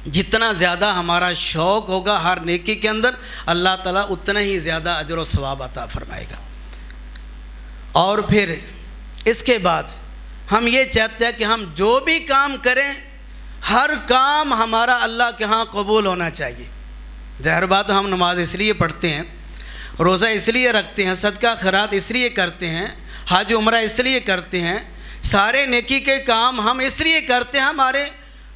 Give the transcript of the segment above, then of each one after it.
جتنا زیادہ ہمارا شوق ہوگا ہر نیکی کے اندر، اللہ تعالیٰ اتنا ہی زیادہ اجر و ثواب عطا فرمائے گا۔ اور پھر اس کے بعد ہم یہ چاہتے ہیں کہ ہم جو بھی کام کریں ہر کام ہمارا اللہ کے ہاں قبول ہونا چاہیے۔ ظاہر بات ہم نماز اس لیے پڑھتے ہیں، روزہ اس لیے رکھتے ہیں، صدقہ خیرات اس لیے کرتے ہیں، حج عمرہ اس لیے کرتے ہیں، سارے نیکی کے کام ہم اس لیے کرتے ہیں، ہمارے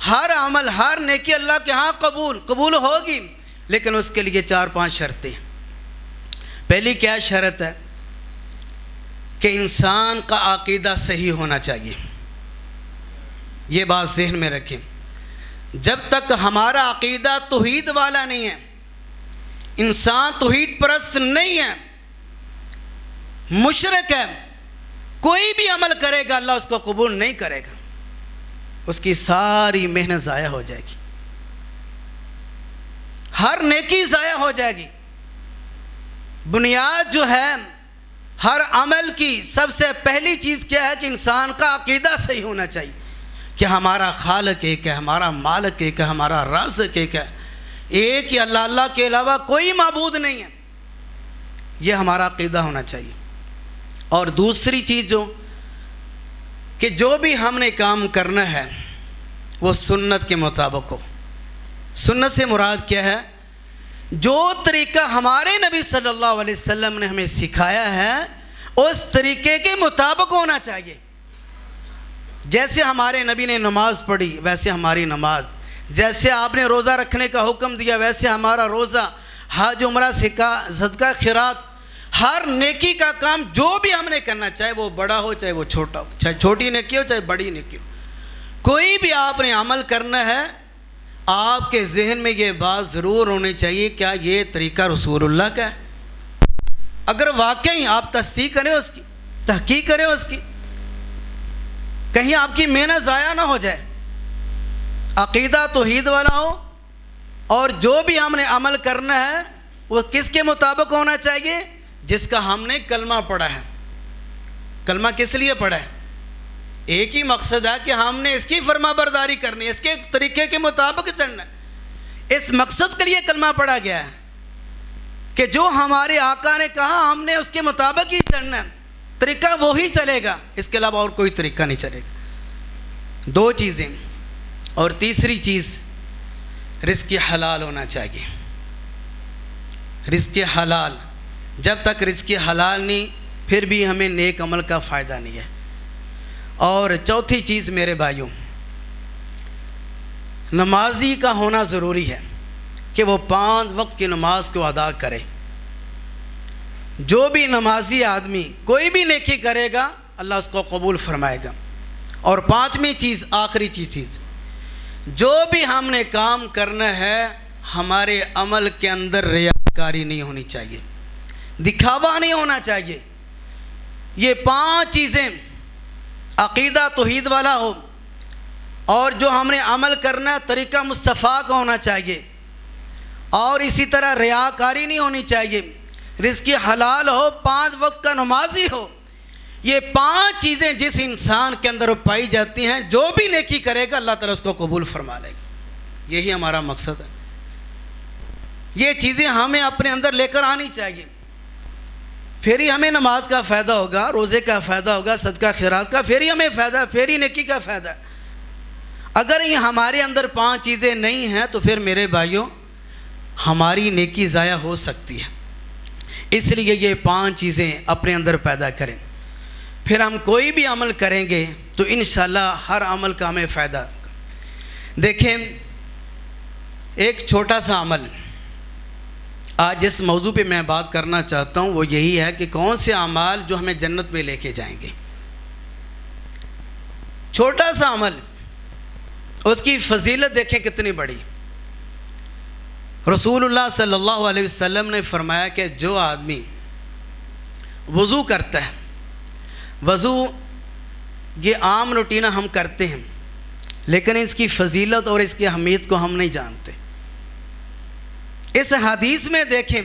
ہر عمل ہر نیکی اللہ کے ہاں قبول ہوگی، لیکن اس کے لیے 4-5 شرطیں ہیں۔ پہلی کیا شرط ہے کہ انسان کا عقیدہ صحیح ہونا چاہیے۔ یہ بات ذہن میں رکھیں، جب تک ہمارا عقیدہ توحید والا نہیں ہے، انسان توحید پرست نہیں ہے، مشرک ہے، کوئی بھی عمل کرے گا اللہ اس کو قبول نہیں کرے گا، اس کی ساری محنت ضائع ہو جائے گی، ہر نیکی ضائع ہو جائے گی۔ بنیاد جو ہے ہر عمل کی سب سے پہلی چیز کیا ہے کہ انسان کا عقیدہ صحیح ہونا چاہیے کہ ہمارا خالق ایک ہے، ہمارا مالک ایک ہے، ہمارا رازق ایک ہے، ایک ہی اللہ کے علاوہ کوئی معبود نہیں ہے، یہ ہمارا عقیدہ ہونا چاہیے۔ اور دوسری چیز کہ جو بھی ہم نے کام کرنا ہے وہ سنت کے مطابق ہو۔ سنت سے مراد کیا ہے؟ جو طریقہ ہمارے نبی صلی اللہ علیہ وسلم نے ہمیں سکھایا ہے اس طریقے کے مطابق ہونا چاہیے۔ جیسے ہمارے نبی نے نماز پڑھی ویسے ہماری نماز، جیسے آپ نے روزہ رکھنے کا حکم دیا ویسے ہمارا روزہ، حج عمرہ صدقہ خیرات، ہر نیکی کا کام جو بھی ہم نے کرنا، چاہے وہ بڑا ہو چاہے وہ چھوٹا ہو، چاہے چھوٹی نیکی ہو چاہے بڑی نیکی ہو، کوئی بھی آپ نے عمل کرنا ہے، آپ کے ذہن میں یہ بات ضرور ہونی چاہیے کیا یہ طریقہ رسول اللہ کا ہے؟ اگر واقعی آپ تصدیق کریں اس کی، تحقیق کریں اس کی، کہیں آپ کی محنت ضائع نہ ہو جائے، عقیدہ توحید والا ہو، اور جو بھی ہم نے عمل کرنا ہے وہ کس کے مطابق ہونا چاہیے؟ جس کا ہم نے کلمہ پڑھا ہے۔ کلمہ کس لیے پڑھا ہے؟ ایک ہی مقصد ہے کہ ہم نے اس کی فرما برداری کرنی ہے، اس کے طریقے کے مطابق چلنا ہے۔ اس مقصد کے لیے کلمہ پڑھا گیا ہے کہ جو ہمارے آقا نے کہا ہم نے اس کے مطابق ہی چلنا ہے، طریقہ وہی چلے گا، اس کے علاوہ اور کوئی طریقہ نہیں چلے گا۔ 2 چیزیں۔ اور تیسری چیز رزق حلال ہونا چاہیے۔ رزق حلال، جب تک رزق حلال نہیں پھر بھی ہمیں نیک عمل کا فائدہ نہیں ہے۔ اور چوتھی چیز میرے بھائیوں، نمازی کا ہونا ضروری ہے کہ وہ 5 وقت کی نماز کو ادا کرے۔ جو بھی نمازی آدمی کوئی بھی نیکی کرے گا اللہ اس کو قبول فرمائے گا۔ اور 5ویں چیز، آخری چیز، جو بھی ہم نے کام کرنا ہے ہمارے عمل کے اندر ریاکاری نہیں ہونی چاہیے، دکھاوا نہیں ہونا چاہیے۔ یہ 5 چیزیں، عقیدہ توحید والا ہو، اور جو ہم نے عمل کرنا ہے طریقہ مصطفیٰ کا ہونا چاہیے، اور اسی طرح ریاکاری نہیں ہونی چاہیے، رزق حلال ہو، 5 وقت کا نمازی ہو۔ یہ 5 چیزیں جس انسان کے اندر پائی جاتی ہیں جو بھی نیکی کرے گا اللہ تعالیٰ اس کو قبول فرما لے گا۔ یہی ہمارا مقصد ہے۔ یہ چیزیں ہمیں اپنے اندر لے کر آنی چاہیے، پھر ہی ہمیں نماز کا فائدہ ہوگا، روزے کا فائدہ ہوگا، صدقہ خیرات کا، پھر ہی ہمیں فائدہ، پھر ہی نیکی کا فائدہ ہے۔ اگر یہ ہمارے اندر 5 چیزیں نہیں ہیں تو پھر میرے بھائیوں ہماری نیکی ضائع ہو سکتی ہے۔ اس لیے یہ 5 چیزیں اپنے اندر پیدا کریں، پھر ہم کوئی بھی عمل کریں گے تو انشاءاللہ ہر عمل کا ہمیں فائدہ ہوگا۔ دیکھیں ایک چھوٹا سا عمل، آج جس موضوع پہ میں بات کرنا چاہتا ہوں وہ یہی ہے کہ کون سے اعمال جو ہمیں جنت میں لے کے جائیں گے۔ چھوٹا سا عمل، اس کی فضیلت دیکھیں کتنی بڑی۔ رسول اللہ صلی اللہ علیہ وسلم نے فرمایا کہ جو آدمی وضو کرتا ہے، وضو یہ عام روٹینہ ہم کرتے ہیں لیکن اس کی فضیلت اور اس کی اہمیت کو ہم نہیں جانتے۔ اس حدیث میں دیکھیں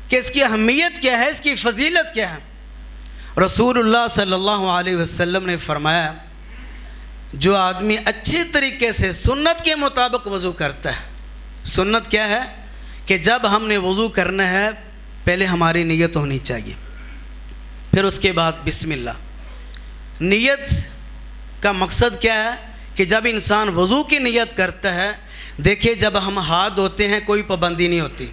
کہ اس کی اہمیت کیا ہے، اس کی فضیلت کیا ہے۔ رسول اللہ صلی اللہ علیہ وسلم نے فرمایا جو آدمی اچھے طریقے سے سنت کے مطابق وضو کرتا ہے، سنت کیا ہے کہ جب ہم نے وضو کرنا ہے پہلے ہماری نیت ہونی چاہیے، پھر اس کے بعد بسم اللہ۔ نیت کا مقصد کیا ہے کہ جب انسان وضو کی نیت کرتا ہے، دیکھیے جب ہم ہاتھ دھوتے ہیں کوئی پابندی نہیں ہوتی،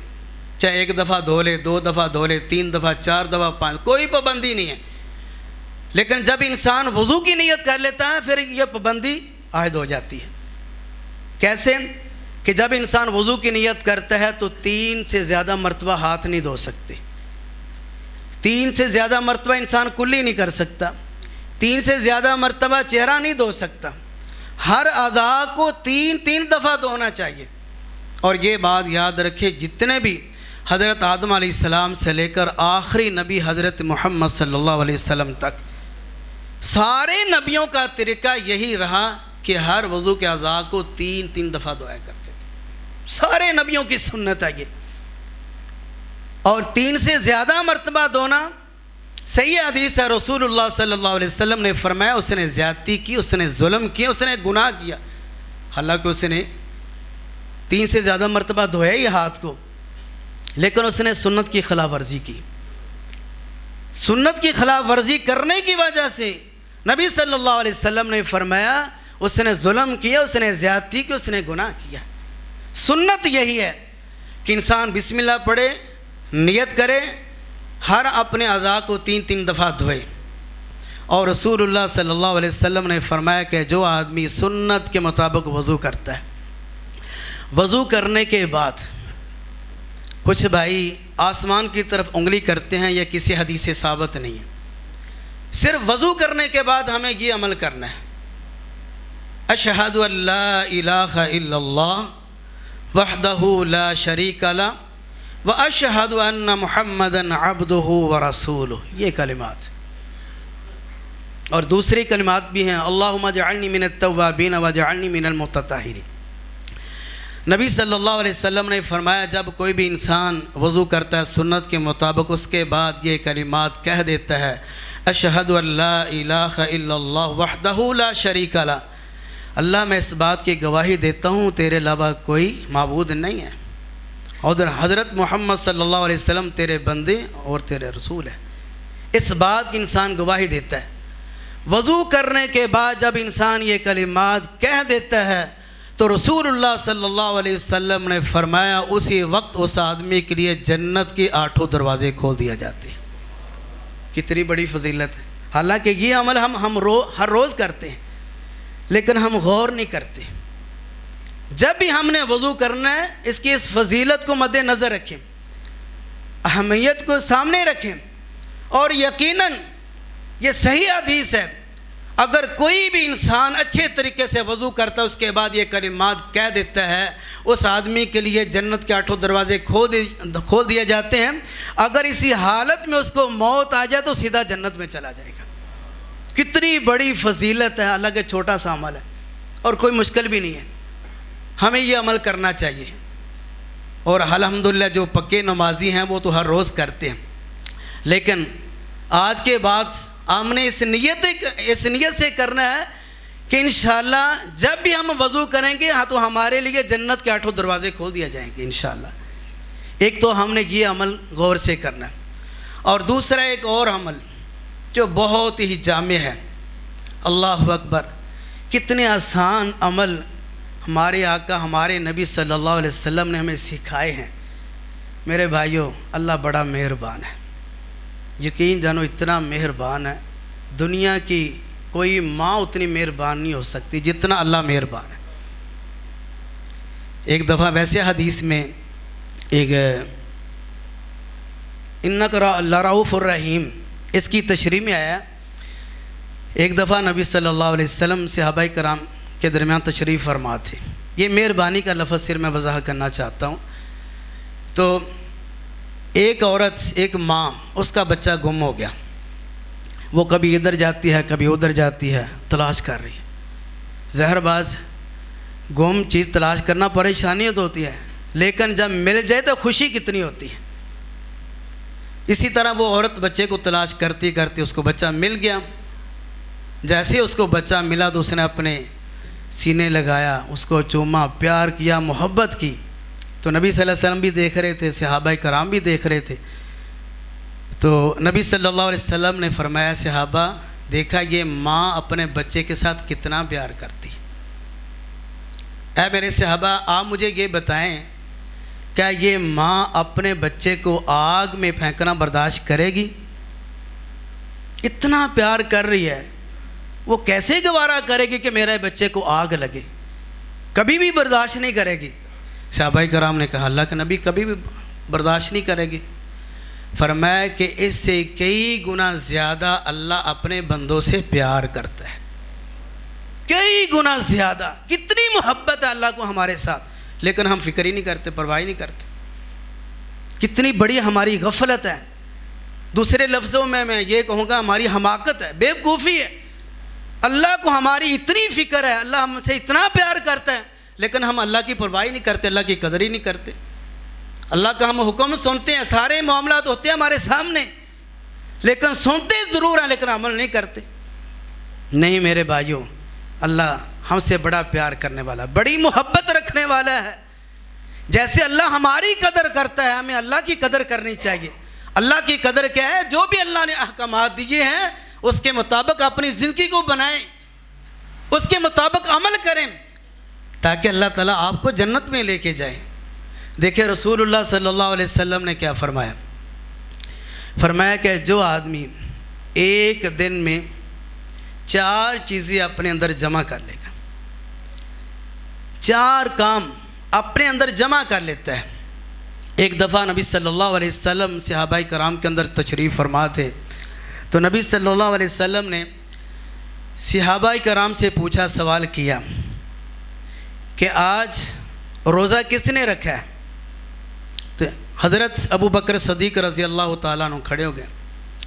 چاہے 1 دفعہ دھو لے، 2 دفعہ دھو لے، 3 دفعہ، 4 دفعہ، 5، کوئی پابندی نہیں ہے۔ لیکن جب انسان وضو کی نیت کر لیتا ہے پھر یہ پابندی عائد ہو جاتی ہے۔ کیسے کہ جب انسان وضو کی نیت کرتا ہے تو 3 سے زیادہ مرتبہ ہاتھ نہیں دھو سکتے، 3 سے زیادہ مرتبہ انسان کلی نہیں کر سکتا، 3 سے زیادہ مرتبہ چہرہ نہیں دھو سکتا، ہر اعضاء کو 3 دفعہ دھونا چاہیے۔ اور یہ بات یاد رکھے، جتنے بھی حضرت آدم علیہ السلام سے لے کر آخری نبی حضرت محمد صلی اللہ علیہ وسلم تک سارے نبیوں کا طریقہ یہی رہا کہ ہر وضو کے اعضاء کو 3 دفعہ دھویا کرتے تھے، سارے نبیوں کی سنت ہے یہ۔ اور 3 سے زیادہ مرتبہ دھونا صحیح حدیث ہے، رسول اللہ صلی اللہ علیہ وسلم نے فرمایا اس نے زیادتی کی، اس نے ظلم کیا، اس نے گناہ کیا، حالانکہ اس نے 3 سے زیادہ مرتبہ دھویا ہی ہاتھ کو، لیکن اس نے سنت کی خلاف ورزی کی۔ سنت کی خلاف ورزی کرنے کی وجہ سے نبی صلی اللہ علیہ وسلم نے فرمایا اس نے ظلم کیا، اس نے زیادتی کی، اس نے گناہ کیا۔ سنت یہی ہے کہ انسان بسم اللہ پڑھے، نیت کرے، ہر اپنے اعضاء کو 3 دفعہ دھوئے۔ اور رسول اللہ صلی اللہ علیہ وسلم نے فرمایا کہ جو آدمی سنت کے مطابق وضو کرتا ہے، وضو کرنے کے بعد کچھ بھائی آسمان کی طرف انگلی کرتے ہیں، یہ کسی حدیث سے ثابت نہیں ہے، صرف وضو کرنے کے بعد ہمیں یہ عمل کرنا ہے، اشہد ان لا الہ الا اللہ وحدہ لا شریک لہ واشہد ان محمدا عبدہ ورسولہ، یہ کلمات۔ اور دوسری کلمات بھی ہیں، اللہم اجعلنی من التوابین واجعلنی من المتطہرین۔ نبی صلی اللہ علیہ وسلم نے فرمایا جب کوئی بھی انسان وضو کرتا ہے سنت کے مطابق، اس کے بعد یہ کلمات کہہ دیتا ہے، اشہد ان لا الہ الا اللہ وحدہ لا شریک لہ، اللہ میں اس بات کی گواہی دیتا ہوں تیرے علاوہ کوئی معبود نہیں ہے، اور حضرت محمد صلی اللہ علیہ وسلم تیرے بندے اور تیرے رسول ہیں، اس بات کی انسان گواہی دیتا ہے۔ وضو کرنے کے بعد جب انسان یہ کلمات کہہ دیتا ہے تو رسول اللہ صلی اللہ علیہ وسلم نے فرمایا اسی وقت اس آدمی کے لیے جنت کے 8 دروازے کھول دیا جاتے ہیں۔ کتنی بڑی فضیلت ہے، حالانکہ یہ عمل ہم ہر روز کرتے ہیں لیکن ہم غور نہیں کرتے۔ جب بھی ہم نے وضو کرنا ہے اس کی اس فضیلت کو مد نظر رکھیں، اہمیت کو سامنے رکھیں، اور یقیناً یہ صحیح حدیث ہے، اگر کوئی بھی انسان اچھے طریقے سے وضو کرتا ہے اس کے بعد یہ کلمات کہہ دیتا ہے، اس آدمی کے لیے جنت کے 8 دروازے کھول دیے جاتے ہیں۔ اگر اسی حالت میں اس کو موت آ جائے تو سیدھا جنت میں چلا جائے گا۔ کتنی بڑی فضیلت ہے، حالانکہ چھوٹا سا عمل ہے اور کوئی مشکل بھی نہیں ہے، ہمیں یہ عمل کرنا چاہیے۔ اور الحمدللہ جو پکے نمازی ہیں وہ تو ہر روز کرتے ہیں، لیکن آج کے بعد ہم نے اس نیت سے کرنا ہے کہ انشاءاللہ جب بھی ہم وضو کریں گے تو ہمارے لیے جنت کے 8 دروازے کھول دیا جائیں گے انشاءاللہ۔ ایک تو ہم نے یہ عمل غور سے کرنا ہے، اور دوسرا ایک اور عمل جو بہت ہی جامع ہے، اللہ اکبر، کتنے آسان عمل ہمارے آقا ہمارے نبی صلی اللہ علیہ وسلم نے ہمیں سکھائے ہیں۔ میرے بھائیوں، اللہ بڑا مہربان ہے، یقین جانو اتنا مہربان ہے، دنیا کی کوئی ماں اتنی مہربان نہیں ہو سکتی جتنا اللہ مہربان ہے۔ ایک دفعہ ویسے حدیث میں ایک انک لرؤوف الرحیم اس کی تشریح میں آیا، ایک دفعہ نبی صلی اللہ علیہ وسلم صحابہ کرام کے درمیان تشریف فرما تھے۔ یہ مہربانی کا لفظ صرف میں وضاحت کرنا چاہتا ہوں۔ تو ایک عورت، ایک ماں، اس کا بچہ گم ہو گیا، وہ کبھی ادھر جاتی ہے کبھی ادھر جاتی ہے، تلاش کر رہی ہے۔ زہر باز گم چیز تلاش کرنا پریشانی تو ہوتی ہے، لیکن جب مل جائے تو خوشی کتنی ہوتی ہے۔ اسی طرح وہ عورت بچے کو تلاش کرتی کرتی اس کو بچہ مل گیا، جیسے ہی اس کو بچہ ملا تو اس نے اپنے سینے لگایا، اس کو چوما، پیار کیا، محبت کی۔ تو نبی صلی اللہ علیہ وسلم بھی دیکھ رہے تھے، صحابہ کرام بھی دیکھ رہے تھے۔ تو نبی صلی اللہ علیہ وسلم نے فرمایا، صحابہ دیکھا یہ ماں اپنے بچے کے ساتھ کتنا پیار کرتی۔ اے میرے صحابہ، آپ مجھے یہ بتائیں، کیا یہ ماں اپنے بچے کو آگ میں پھینکنا برداشت کرے گی؟ اتنا پیار کر رہی ہے، وہ کیسے گوارا کرے گی کہ میرے بچے کو آگ لگے؟ کبھی بھی برداشت نہیں کرے گی۔ صحابہ کرام نے کہا، اللہ کے نبی کبھی بھی برداشت نہیں کرے گی۔ فرمایا کہ اس سے کئی گنا زیادہ اللہ اپنے بندوں سے پیار کرتا ہے، کئی گنا زیادہ۔ کتنی محبت ہے اللہ کو ہمارے ساتھ، لیکن ہم فکر ہی نہیں کرتے، پرواہ ہی نہیں کرتے۔ کتنی بڑی ہماری غفلت ہے۔ دوسرے لفظوں میں یہ کہوں گا، ہماری حماقت ہے، بے وقوفی ہے۔ اللہ کو ہماری اتنی فکر ہے، اللہ ہم سے اتنا پیار کرتا ہے، لیکن ہم اللہ کی پرواہ ہی نہیں کرتے، اللہ کی قدر ہی نہیں کرتے۔ اللہ کا ہم حکم سنتے ہیں، سارے معاملات ہوتے ہیں ہمارے سامنے، لیکن سنتے ضرور ہیں لیکن عمل نہیں کرتے۔ نہیں میرے بھائیوں، اللہ ہم سے بڑا پیار کرنے والا، بڑی محبت رکھنے والا ہے۔ جیسے اللہ ہماری قدر کرتا ہے، ہمیں اللہ کی قدر کرنی چاہیے۔ اللہ کی قدر کیا ہے؟ جو بھی اللہ نے احکامات دیے ہیں اس کے مطابق اپنی زندگی کو بنائیں، اس کے مطابق عمل کریں، تاکہ اللہ تعالیٰ آپ کو جنت میں لے کے جائے۔ دیکھیں رسول اللہ صلی اللہ علیہ وسلم نے کیا فرمایا؟ فرمایا کہ جو آدمی ایک دن میں 4 چیزیں اپنے اندر جمع کر لے گا، 4 کام اپنے اندر جمع کر لیتا ہے۔ ایک دفعہ نبی صلی اللہ علیہ وسلم صحابہ کرام کے اندر تشریف فرما تھے، تو نبی صلی اللہ علیہ وسلم نے صحابہ کرام سے پوچھا، سوال کیا کہ آج روزہ کس نے رکھا ہے؟ تو حضرت ابو بکر صدیق رضی اللہ تعالیٰ عنہ کھڑے ہو گئے،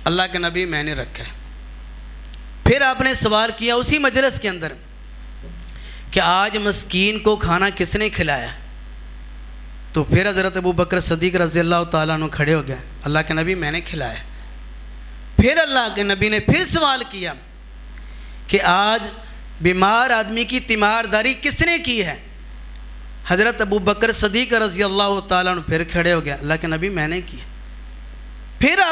اللہ کے نبی میں نے رکھا ہے۔ پھر آپ نے سوال کیا اسی مجلس کے اندر کہ آج مسکین کو کھانا کس نے کھلایا؟ تو پھر حضرت ابو بکر صدیق رضی اللہ تعالیٰ عنہ کھڑے ہو گئے، اللہ کے نبی میں نے کھلایا۔ پھر اللہ کے نبی نے پھر سوال کیا کہ آج بیمار آدمی کی تیمارداری کس نے کی ہے؟ حضرت ابو بکر صدیق رضی اللہ تعالیٰ عنہ پھر کھڑے ہو گئے، اللہ کے نبی میں نے کی۔ پھر آپ